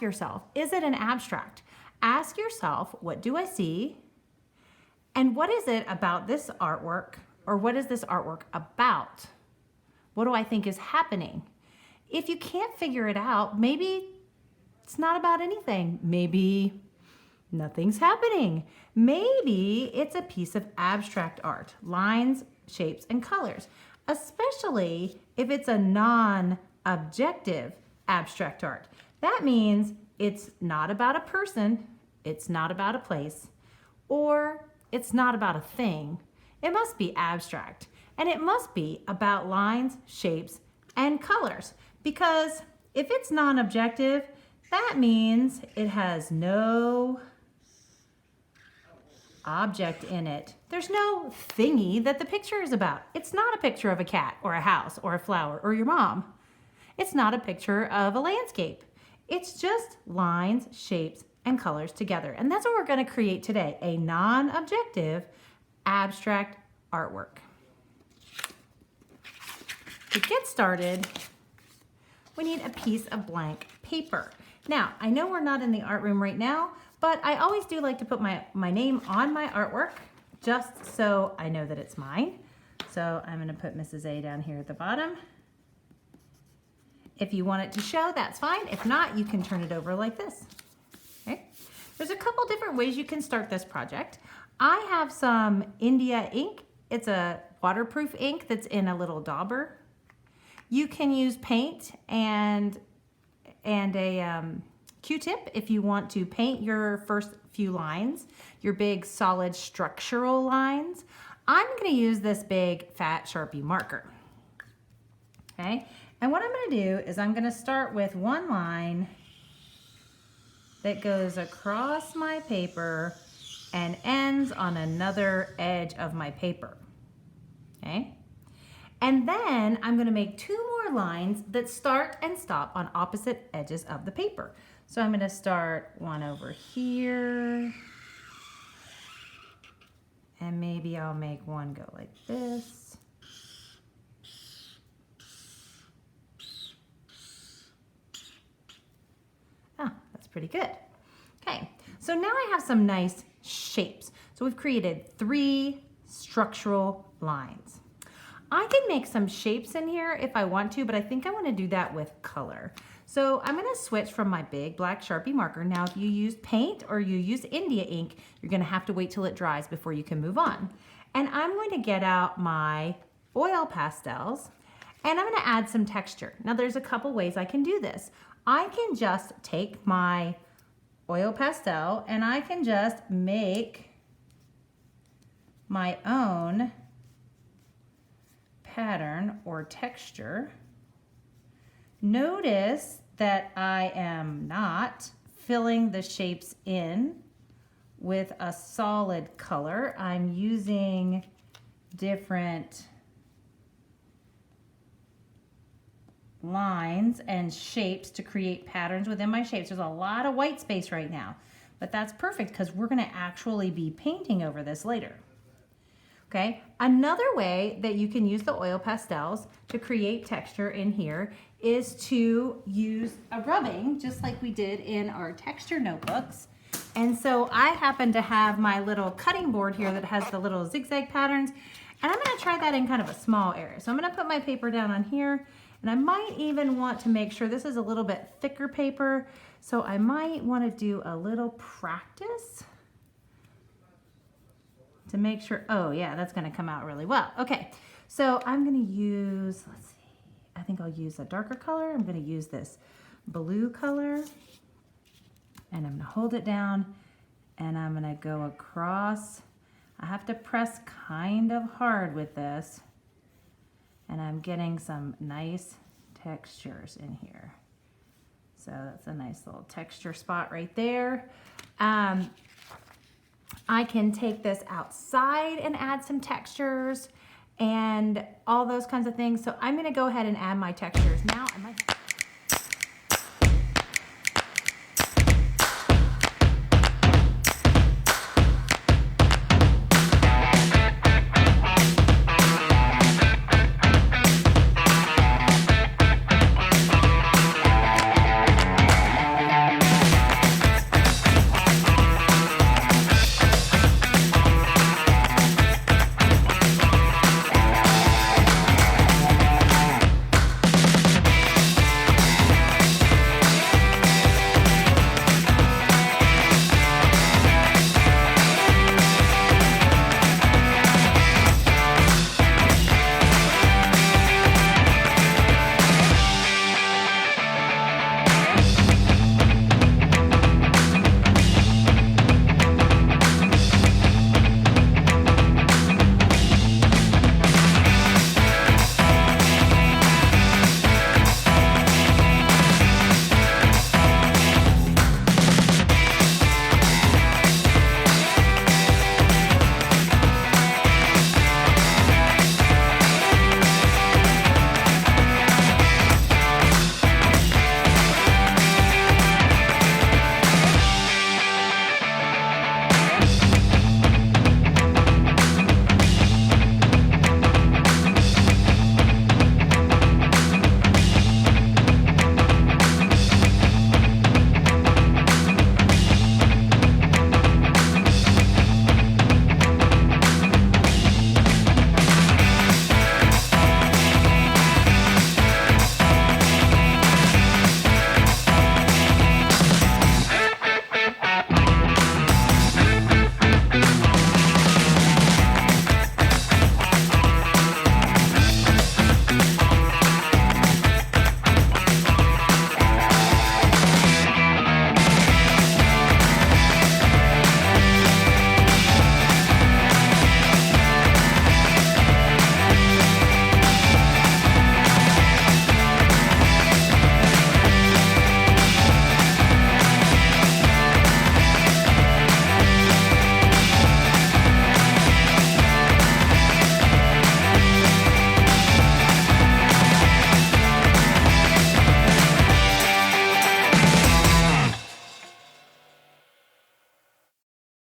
ask yourself, is it an abstract? Ask yourself, what do I see? And what is it about this artwork, or what is this artwork about? What do I think is happening? If you can't figure it out, maybe it's not about anything. Maybe nothing's happening. Maybe it's a piece of abstract art, lines, shapes, and colors, especially if it's a non-objective abstract art. That means it's not about a person, it's not about a place, or it's not about a thing. It must be abstract, and it must be about lines, shapes, and colors, because if it's non-objective, that means it has no object in it. There's no thingy that the picture is about. It's not a picture of a cat or a house or a flower or your mom. It's not a picture of a landscape. It's just lines, shapes, and colors together. And that's what we're going to create today, a non-objective abstract artwork. To get started, we need a piece of blank paper. Now, I know we're not in the art room right now, but I always do like to put my name on my artwork just so I know that it's mine. So I'm going to put Mrs. A down here at the bottom. If you want it to show, that's fine. If not, you can turn it over like this. Okay. There's a couple different ways you can start this project. I have some India ink. It's a waterproof ink that's in a little dauber. You can use paint and a Q-tip if you want to paint your first few lines, your big solid structural lines. I'm going to use this big fat Sharpie marker. Okay, and what I'm going to do is I'm going to start with one line that goes across my paper and ends on another edge of my paper. Okay, and then I'm going to make two more lines that start and stop on opposite edges of the paper. So I'm going to start one over here, and maybe I'll make one go like this. Oh, that's pretty good. Okay, so now I have some nice shapes. So we've created 3 structural lines. I can make some shapes in here if I want to, but I think I want to do that with color. So I'm going to switch from my big black Sharpie marker. Now, if you use paint or you use India ink, you're going to have to wait till it dries before you can move on. And I'm going to get out my oil pastels, and I'm going to add some texture. Now, there's a couple ways I can do this. I can just take my oil pastel and I can just make my own pattern or texture. Notice that I am not filling the shapes in with a solid color. I'm using different lines and shapes to create patterns within my shapes. There's a lot of white space right now, but that's perfect because we're going to actually be painting over this later. Okay, another way that you can use the oil pastels to create texture in here is to use a rubbing, just like we did in our texture notebooks. And so I happen to have my little cutting board here that has the little zigzag patterns, and I'm going to try that in kind of a small area. So I'm going to put my paper down on here, and I might even want to make sure this is a little bit thicker paper, so I might want to do a little practice to make sure. Oh yeah, that's going to come out really well. Okay, so I'm going to use, let's see, I think I'll use a darker color. I'm going to use this blue color, and I'm going to hold it down, and I'm going to go across. I have to press kind of hard with this, and I'm getting some nice textures in here. So that's a nice little texture spot right there. I can take this outside and add some textures and all those kinds of things. So I'm going to go ahead and add my textures now. I might